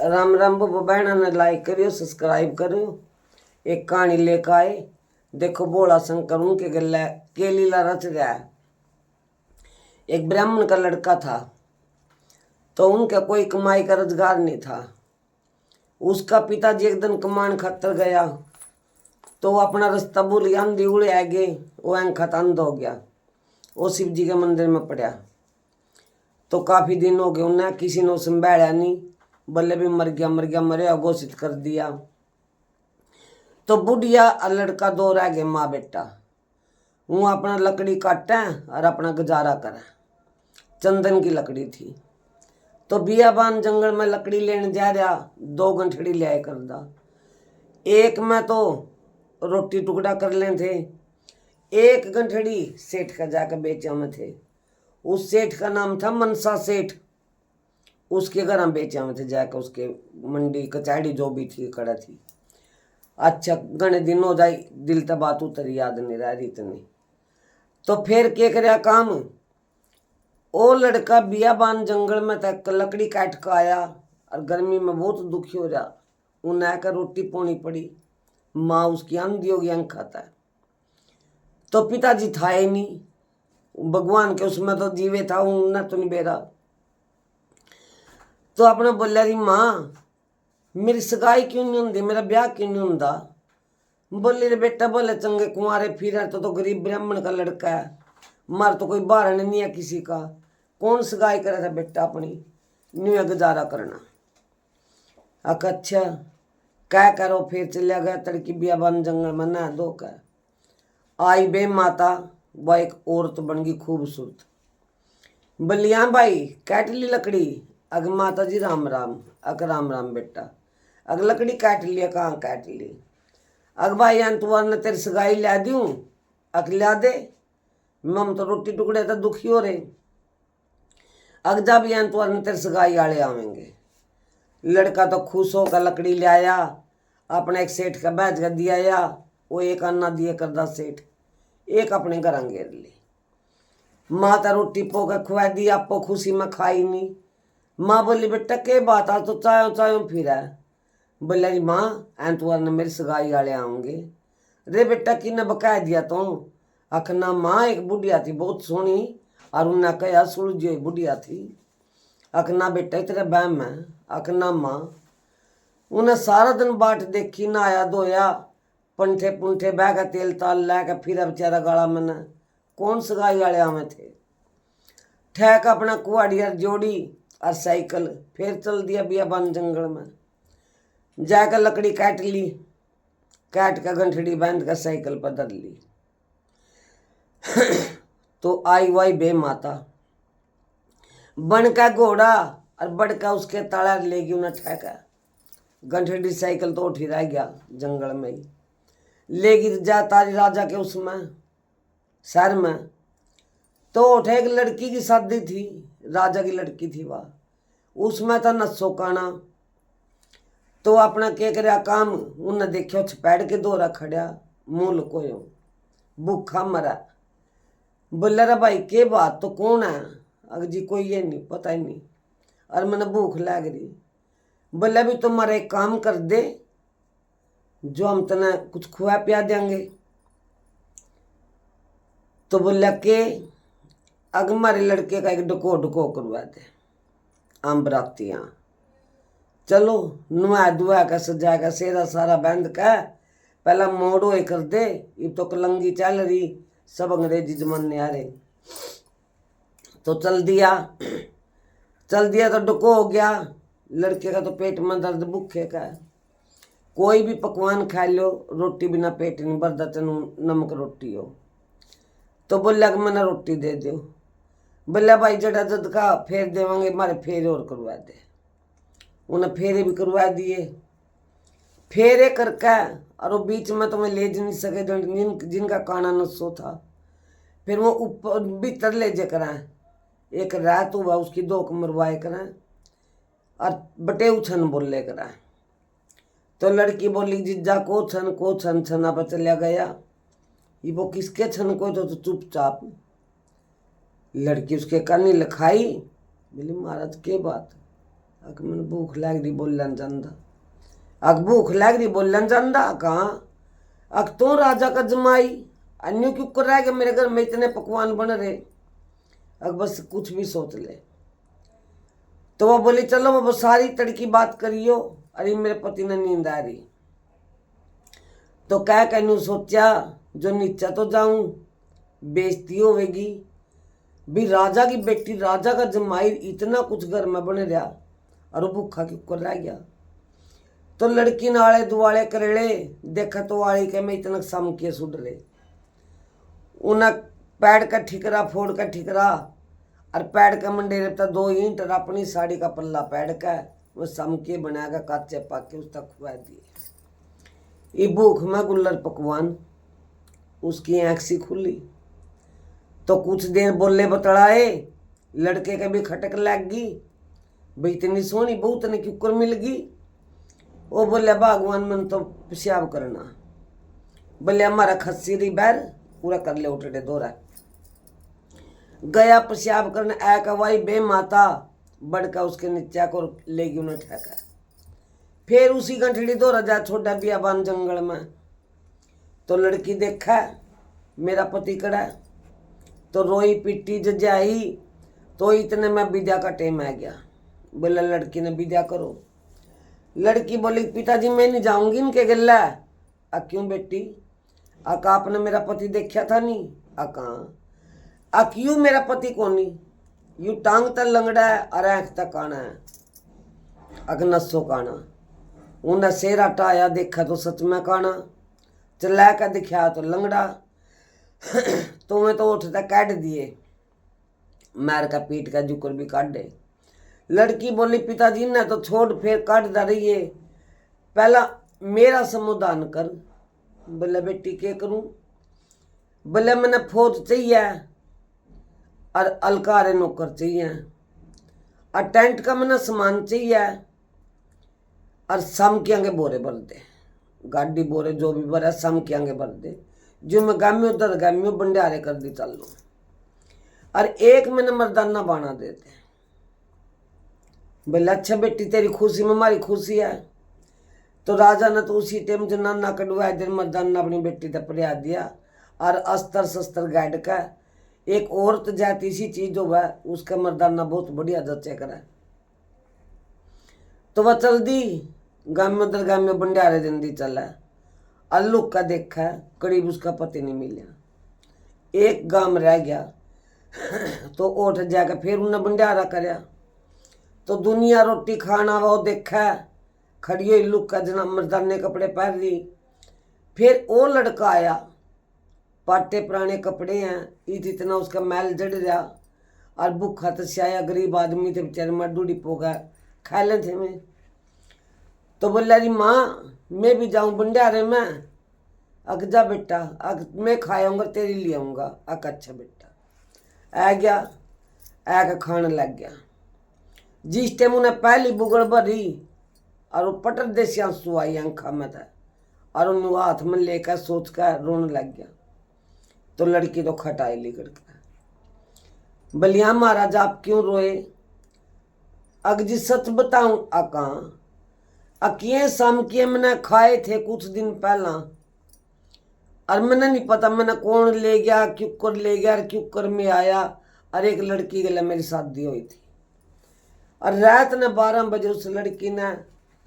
राम राम बाबा बहना ने लाइक करियो सब्सक्राइब करियो। एक कहानी लेकर आए। देखो बोला शंकर उनके गले के लीला रच गया है। एक ब्राह्मण का लड़का था तो उनका कोई कमाई का रोजगार नहीं था। उसका पिताजी एक दिन कमान खातर गया तो वो अपना रास्ता भूल गया, अंधी उड़े आगे वो अंखत अंध हो गया। वो शिव जी के मंदिर में पड़ा तो काफ़ी दिन हो गए उन्हें किसी ने संभाला नहीं, बल्ले भी मर गया मरे घोषित कर दिया। तो बुढ़िया और लड़का दो रह गए, माँ बेटा। वो अपना लकड़ी काटे और अपना गुजारा करे। चंदन की लकड़ी थी तो बियाबान जंगल में लकड़ी लेने जा रहा, 2 गंठड़ी ले आए कर दा। एक में तो रोटी टुकड़ा कर लें थे, एक गंठड़ी सेठ का जाकर बेचा में थे। उस सेठ का नाम था मनसा सेठ। उसके घर हम बेचा में थे जाकर, उसके मंडी कचहरी जो भी थी कड़ा थी। अच्छा घने दिन हो जाए, दिल तक बात उतर याद नहीं रह रही इतनी। तो फिर क्या करे काम, ओ लड़का बियाबान जंगल में तक लकड़ी काट कर आया और गर्मी में बहुत दुखी हो रहा। उन्हें आकर रोटी पानी पड़ी, माँ उसकी अंधी होगी, अंक खाता है। तो पिताजी था ही नहीं, भगवान के उसमें तो जीवे था, उन्हें तो नहीं बेरा। तो अपने बोलिया रही माँ मेरी सगाई क्यों नहीं होंगी, मेरा ब्याह क्यों नहीं होंदा। बोली रे बेटा बोले चंगे कुंवारे फिर तो गरीब ब्राह्मण का लड़का है, मार तो कोई बारण नहीं है किसी का, कौन सगाई करे था बेटा अपनी, न्यू गुजारा करना। अच्छा क्या करो, फिर चलिया गया तड़की बियाबान जंगल में नहा धो कर आई बे माता। वह एक औरत बन गई खूबसूरत। बलिया भाई काट ली लकड़ी, अग माता जी राम राम। अग राम राम बेटा, अग लकड़ी काट लिया, कहाँ काट ली। अग भाई अंतवार ने तेरी सगाई ला दूं, अग ला दे, मम तो रोटी टुकड़े तो दुखी हो रहे। अग जा भी अंतवार ने तेरी सगाई आले आवेंगे। लड़का तो खुश होकर लकड़ी ले आया, अपने एक सेठ का बैच कर दिया, वो एक अन्ना दिए करदा सेठ, एक अपने घर अंगेर ली। माता रोटी पोकर खुआ दी, आपो खुशी में खाई नहीं। माँ बोली बेटा के बात आ तो चायो चायो फिर है। बोला जी माँ एतवार ने मेरी सगाई वाले आऊंगे। रे बेटा किन्ने बकाया दिया तू। अखना माँ एक बुढ़िया थी बहुत सोहनी, और उन्हें कहा सुलझी हुई बुढ़िया थी। अखना बेटा तेरा बहम है। अखना माँ उन्हें सारा दिन बाट देखी, नहाया धोया, पंठे पुंठे बह का तेल ताल लैके फिर बेचारा गाला मैंने कौन सगाई वाले आवे थे। ठहक अपना कुआड़िया जोड़ी और साइकिल फिर चल दिया बियाबान जंगल में। जाकर लकड़ी काट ली, काट कर गंठड़ी बांध कर साइकिल पर धर ली। तो आई वाई बे माता बन का घोड़ा और बड़का उसके ताला लेगी उन्हें ठहका। गंठड़ी साइकिल तो उठी रह गया जंगल में ही, लेगी जा तारी राजा के उसमें शहर में। तो उठे एक लड़की की शादी थी, राजा की लड़की थी वह, उसमें था नसो काना। तो अपना के कर काम, उन्हें देखो छपैड़ के दौरा खड़ा, मुंह लुकोयो भूखा मरा। बोले रे भाई के बात तो कौन है। अग जी कोई ये नहीं पता ही नहीं, और मैंने भूख लग रही। बोले भी तुम्हारा एक काम कर दे, जो हम तना कुछ खुआ पिया देंगे। तो बोला के अग हमारे लड़के का एक ढको करवा दे, आम बरातियाँ चलो नुआ दुआ का सजा का सेरा सारा बंद का पहला मोड़ होए कर दे। ये तो कलंगी चल रही, सब अंग्रेजी जमाने आ रहे। तो चल दिया तो डको हो गया। लड़के का तो पेट में दर्द, भूखे का कोई भी पकवान खा लो, रोटी बिना पेट नहीं भरता, तेनू नमक रोटी हो। तो बोला कि मैंने रोटी दे दो। बोला भाई जड़ा जद का फेर देवांगे, मारे फेरे और करवा दे। उन्हें फेरे भी करवा दिए, फेरे करके, और वो बीच में तो मैं ले नहीं सके जिनका काना नसो था। फिर वो ऊपर भीतर ले जा करा, एक रात हुआ उसकी 2 मरवाए करा और बटे उछन बोले करा। तो लड़की बोली जिज्जा को छन छना पर चलिया गया। ये वो किसके छन को तो चुपचाप। लड़की उसके कानी लिखाई, बोली महाराज के बात। अक मैंने भूख लग रही बोलन जांदा, अक भूख लग रही बोलन जांदा कहाँ, अक तो राजा का जमाई अन्यों क्यों कर रहा है कि मेरे घर में इतने पकवान बन रहे, अक बस कुछ भी सोच ले। तो वो बोली चलो वो सारी तड़की बात करियो, अरे मेरे पति ने नींद आ रही। तो क्या कहूँ सोचा जो नीचा तो जाऊं, बेइज्जती होवेगी भी, राजा की बेटी राजा का जमाई इतना कुछ घर में बन रहा और वो भूखा क्यों कर रह गया। तो लड़की नाले दुआले करेले देखा तो वाली के मैं इतना सम के सुड रहे, उन्हें पैड का ठिकरा फोड़ का ठिकरा और पैड का मंडे रहता 2 ईंट और अपनी साड़ी का पल्ला पैड का वो सम के बनाकर काचे पाके उस तक खुआ दिए। ये भूख में गुल्लर पकवान, उसकी आँख सी खुली तो कुछ देर बोले बतड़ाए, लड़के के भी खटक लग गई भाई इतनी सोहनी बहू तने क्यों कर मिल गई। वो बोले भगवान मन तो पेशाब करना, बोले हमारा खस्सी रही बैर पूरा कर ले उठे दौरा गया पेशाब करने आ कवाई बे माता बड़का उसके नीचा को लेगी उन्हें ठेका, फिर उसी गंठड़ी दौरा जा छोटा बियाबान जंगल में। तो लड़की देखा मेरा पति कड़ा तो रोई पिट्टी जजाई, तो इतने में विद्या का टेम आ गया। बोला लड़की ने विद्या करो। लड़की बोली पिताजी मैं नहीं जाऊंगी इनके गल्ला। आ क्यों बेटी, आका आपने मेरा पति देखा था नहीं, आका आ क्यों मेरा पति कोनी, यू टांग तक लंगड़ा है और आँख तक काना है, अग नसो काना, उन्हें सेरा टाया देखा तो सच में काना, चला कर दिखाया तो लंगड़ा। तुम्हें तो उठता काट दिए, मार का पीट का जुकर भी काट दे। लड़की बोली पिताजी ने तो छोड़ फिर काट दा रही है, पहला मेरा समाधान कर। बोले बेटी क्या करूं, बोले मैंने फौज चाहिए और अलकारे नौकर चाहिए और टेंट का मैंने सामान चाहिए और सम के आगे बोरे भर दे, गाड़ी बोरे जो भी भरा सम के आगे भर दे, जो मैं गामियों दर गामियों बंडारे कर दी चल लो, और एक मैंने मर्दाना बाना देते। बोले अच्छा बेटी तेरी खुशी में हमारी खुशी है। तो राजा ने तो उसी टाइम जनाना कटवाया दिन मर्दाना अपनी बेटी तक परिया दिया और अस्तर शस्त्र गाड़ का एक औरत जाती सी चीज जो है उसका मर्दाना बहुत बढ़िया जचे करा। तो वह चल दी गामियों दर गामियों बंडारे दिन दी चला, अल्लू का देखा करीब उसका पति नहीं मिला, एक गांव रह गया। तो उठ जाकर फिर उन्हें भंडारा करया, तो दुनिया रोटी खाना वो देखा खड़ी हुई लुक का जना मर्दाने कपड़े पहन ली। फिर वो लड़का आया, पाटे पुराने कपड़े हैं, ईद इतना उसका मैल जड़ रहा और भूखा तो स्याया गरीब आदमी थे बेचारे मडूडी पोगा खा ले थे मैं। तो बोला रही माँ मैं भी जाऊँ भंडारे में, अग जा बेटा, अग मैं खाऊंगा तेरे लिए आऊँगा। अग अच्छा बेटा आ गया, आके खाने लग गया। जिस टाइम उन्हें पहली बुगड़ भरी और वो पटर देसी आंसू आई आंखा में था और उन्हें हाथ में लेकर सोच कर रोने लग गया। तो लड़की तो खटाई ली करके, बलिया महाराज आप क्यों रोए। अग जी सच बताऊं आका, अकिए शाम किए मैंने खाए थे कुछ दिन पहला और मैंने नहीं पता मैंने कौन ले गया क्यों कर ले गया क्यों कर में आया। और एक लड़की के लिए मेरी शादी हुई थी और रात ने 12 बजे उस लड़की ने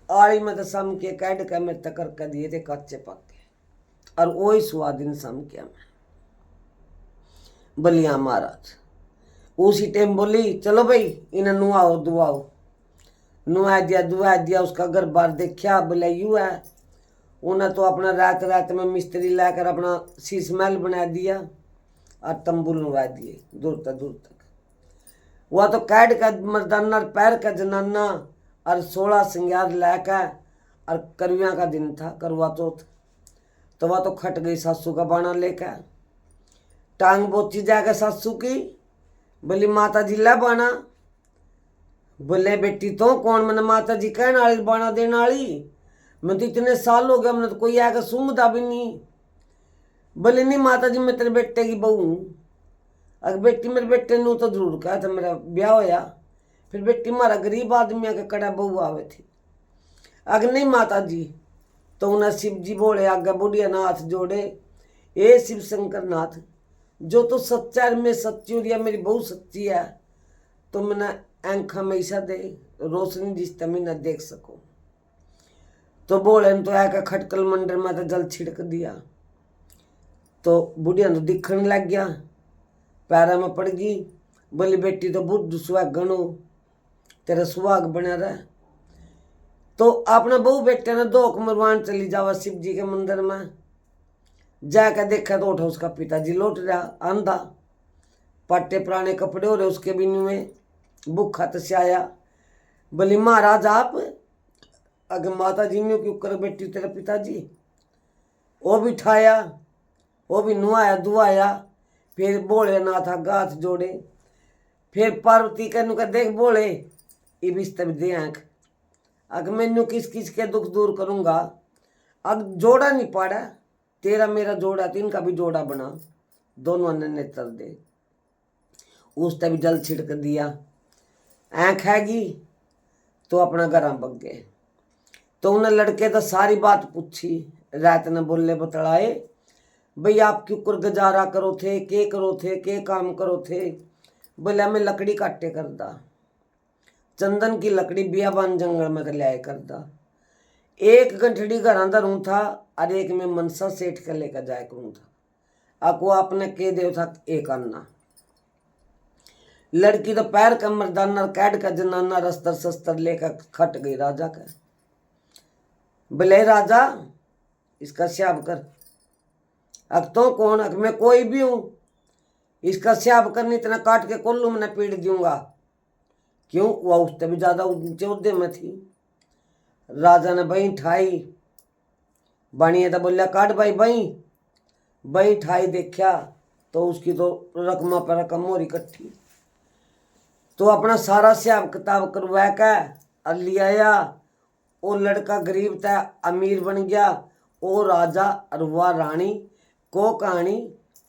आड़ी में तो शाम के कैड का मेरे तक करके दिए थे कच्चे पक्के और वही स्वादिन शाम किया मैं। बलिया महाराज उसी टाइम बोली चलो भाई इन्हें नुआओ दुआओ, नुआ दिया दुआ दिया, उसका घर बार देखा बोला यू है। उन्हें तो अपना रात रात में मिस्त्री लाकर अपना शीश महल बना दिया और तंबू लगा दिए दूर तक। वह तो कैड का मर्दाना पैर का जनाना और 16 सिंगार लाकर और करविया का दिन था करवा चौथ। तो वह तो खट गई सासू का बाणा लेकर, टांग बोची जाकर सासू की, बोली माता जी ला बाणा। बोले बेटी तो कौन मैंने माता जी कहने वाली बाणा देने वाली, मैं तो इतने साल हो गया मैंने तो कोई आकर सूंघता भी नहीं। बोले नहीं माता जी मैं तेरे बेटे की बहू हूँ। अगर बेटी मेरे बेटे ने तो जरूर कहा था मेरा ब्याह होया, फिर बेटी मारा गरीब आदमी के कड़ा बहू आवे थी। अगर नहीं माता जी तो उन्हें शिव जी बोले आगे बुढ़िया नाथ जोड़े, ए शिव शंकर नाथ जो तो सच्चा है मैं सच्ची और मेरी बहू सच्ची है, तो मैंने आंखा में ऐसा दे रोशनी जिस तमी न देख सको। तो बोले तो आकर खटकल मंदिर में तो जल छिड़क दिया, तो बुढ़िया तो दिखने लग गया, पैरा में पड़ गई। बोली बेटी तो बुद्ध सुहागन हो, तेरा सुहाग बना रहा। तो अपने बहू बेटे ने दो मरवान चली जावा शिव जी के मंदिर में। जाकर देखा तो उठा उसका पिताजी लौट रहा अंधा, पट्टे पुराने कपड़े हो रहे उसके भी में, भूखा तस्याया। बोली महाराज आप, अगर माता जी ने क्यों कर बेटी तेरे पिताजी, वो भी ठाया, वो भी नुआया दुआया। फिर बोले ना था गाथ जोड़े, फिर पार्वती कहने का देख बोले ये भी तब दे आँख, अगर मैनू किस किस के दुख दूर करूँगा। अब जोड़ा नहीं पाड़ा, तेरा मेरा जोड़ा तो इनका भी जोड़ा बना, दोनों ने नेत्र दे। उस तभी जल छिड़क दिया, आँख हैगी तो अपना घर बग गए। तो उन्हें लड़के तो सारी बात पूछी, रात ने बोले बतलाए भाई आप क्यों कर गुजारा करो थे, के करो थे, के काम करो थे। बोले मैं लकड़ी काटे करदा, चंदन की लकड़ी बियाबान जंगल में लाया करदा, एक गंठड़ी घर अंदर हूँ था और एक में मनसा सेठ के लेकर जाए करूँ था। आपको आपने के दे था एक अन्ना। लड़की तो पैर का मर्दाना कैड का जनाना रस्तर शस्त्र लेकर खट गई राजा का। बोले राजा इसका स्याब कर। अब तो कौन, अब मैं कोई भी हूं, इसका स्याब करनी इतना काट के कोल्लू में पीट दूंगा। क्यों, वह उससे भी ज्यादा ऊंचे उद्दे में थी। राजा ने बही ठाई, बनिए तो बोलिया काट भाई बही ठाई। देखा तो उसकी तो रकमा पर रकम मोरी इकट्ठी। तो अपना सारा स्याब किताब करवा के लिया। वो लड़का गरीब था अमीर बन गया, वो राजा और वह रानी को कहानी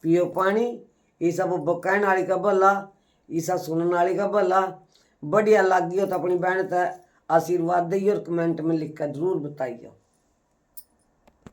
पियो पानी। ईसा वो कहने वाली का भला, ईसा सुनने वाली का भला। बढ़िया लगी हो तो अपनी बहन तक आशीर्वाद दियो और कमेंट में लिख कर जरूर बताइए।